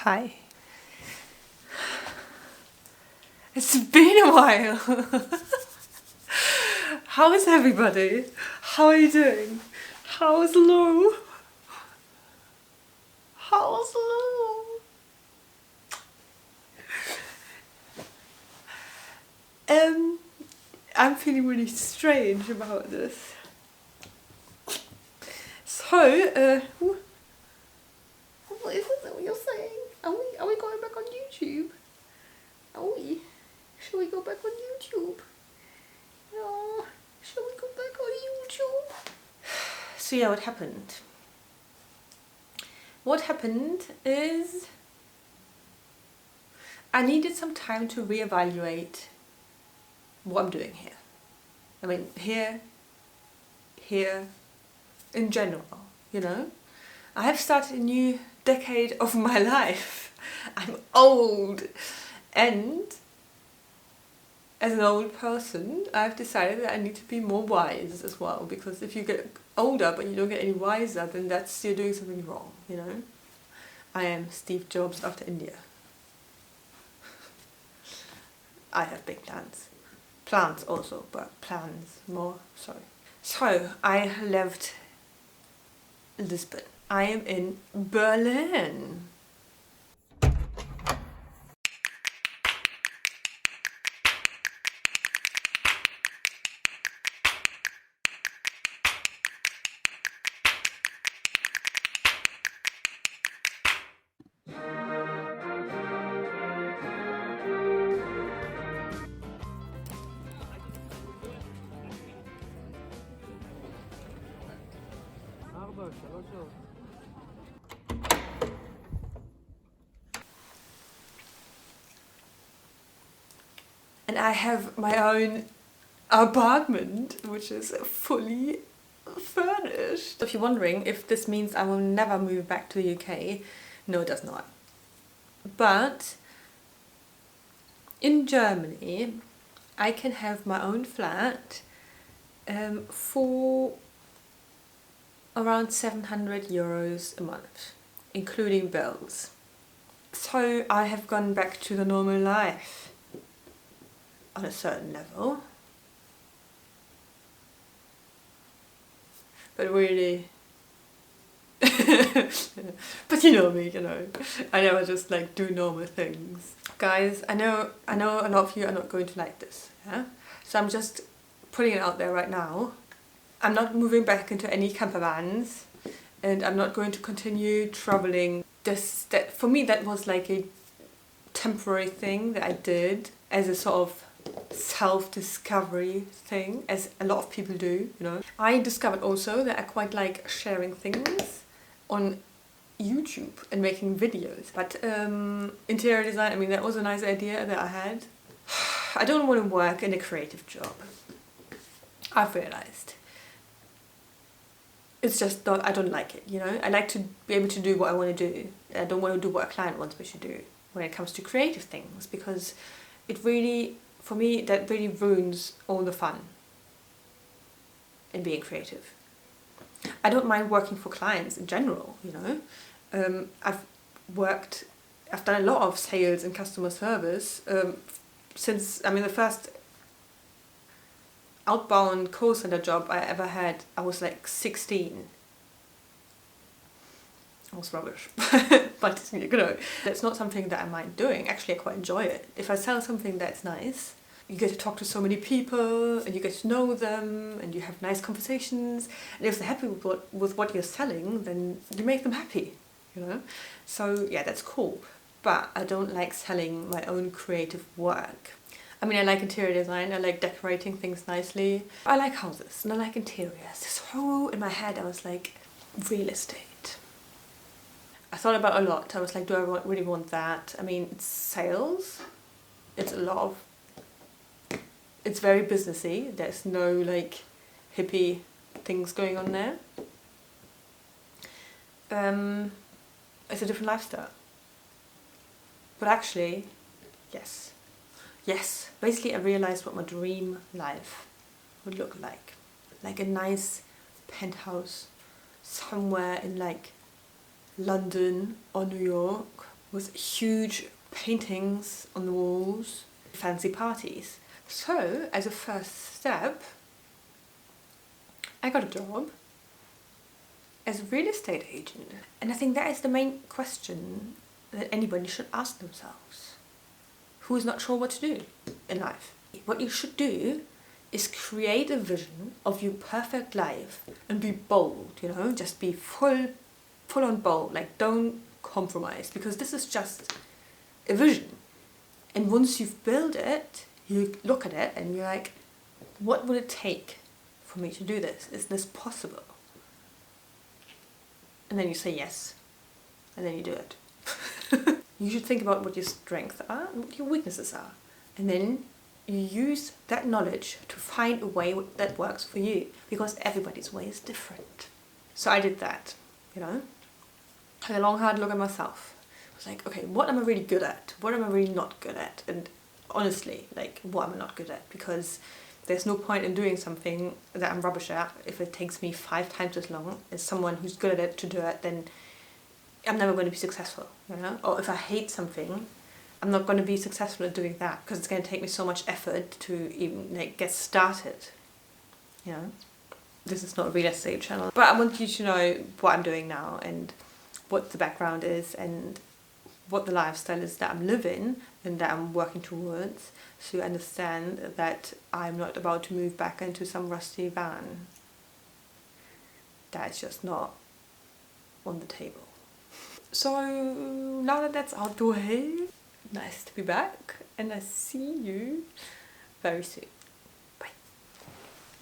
Hi. It's been a while. How is everybody? How are you doing? How's Lou? How's Lou? I'm feeling really strange about this. So, what is it what you're saying? Are we going back on YouTube? Are we? Shall we go back on YouTube? No. Shall we go back on YouTube? So yeah, what happened? What happened is I needed some time to reevaluate what I'm doing here. I mean, here, in general, you know? I have started a new decade of my life. I'm old. And as an old person, I've decided that I need to be more wise as well, because if you get older but you don't get any wiser, then you're doing something wrong, you know? I am Steve Jobs after India. I have big plans. Plans also, but plans more, sorry. So, I left Lisbon. I am in Berlin. And I have my own apartment, which is fully furnished. If you're wondering if this means I will never move back to the UK, no, it does not. But in Germany, I can have my own flat for around 700 euros a month, including bills. So I have gone back to the normal life on a certain level. But really, but you know me, you know, I never just like do normal things. Guys, I know a lot of you are not going to like this, yeah? So I'm just putting it out there right now. I'm not moving back into any camper vans, and I'm not going to continue traveling. That for me, that was like a temporary thing that I did as a sort of self-discovery thing, as a lot of people do, you know. I discovered also that I quite like sharing things on YouTube and making videos. But interior design, I mean, that was a nice idea that I had. I don't want to work in a creative job. I've realized. It's just not, I don't like it, you know. I like to be able to do what I want to do. I don't want to do what a client wants me to do when it comes to creative things, because it really, for me, that really ruins all the fun in being creative. I don't mind working for clients in general, you know. I've done a lot of sales and customer service since, I mean, the first outbound call center job I ever had, I was like 16. I was rubbish, but you know, that's not something that I mind doing. Actually, I quite enjoy it. If I sell something that's nice, you get to talk to so many people and you get to know them and you have nice conversations, and if they're happy with what you're selling, then you make them happy, you know. So yeah, that's cool, but I don't like selling my own creative work. I mean, I like interior design, I like decorating things nicely. I like houses and I like interiors. So in my head I was like, real estate. I thought about it a lot. I was like, do I really want that? I mean, it's sales. It's a lot of... It's very businessy. There's no like hippie things going on there. It's a different lifestyle. But actually, yes. Yes, basically I realized what my dream life would look like. Like a nice penthouse somewhere in like London or New York, with huge paintings on the walls, fancy parties. So as a first step, I got a job as a real estate agent. And I think that is the main question that anybody should ask themselves, who is not sure what to do in life. What you should do is create a vision of your perfect life and be bold, you know, just be full on bold, like don't compromise, because this is just a vision. And once you've built it, you look at it and you're like, what would it take for me to do this? Is this possible? And then you say yes, and then you do it. You should think about what your strengths are and what your weaknesses are, and then you use that knowledge to find a way that works for you, because everybody's way is different. So I did that, you know. I had a long hard look at myself. I was like, okay, what am I really good at? What am I really not good at? And honestly, like, what am I not good at? Because there's no point in doing something that I'm rubbish at if it takes me 5 times as long as someone who's good at it to do it, then I'm never going to be successful, you know? Or if I hate something, I'm not going to be successful at doing that, because it's going to take me so much effort to even like get started, you know? This is not a real estate channel, but I want you to know what I'm doing now and what the background is and what the lifestyle is that I'm living and that I'm working towards, so you understand that I'm not about to move back into some rusty van. That is just not on the table. So now that that's out the way, nice to be back, and I see you very soon.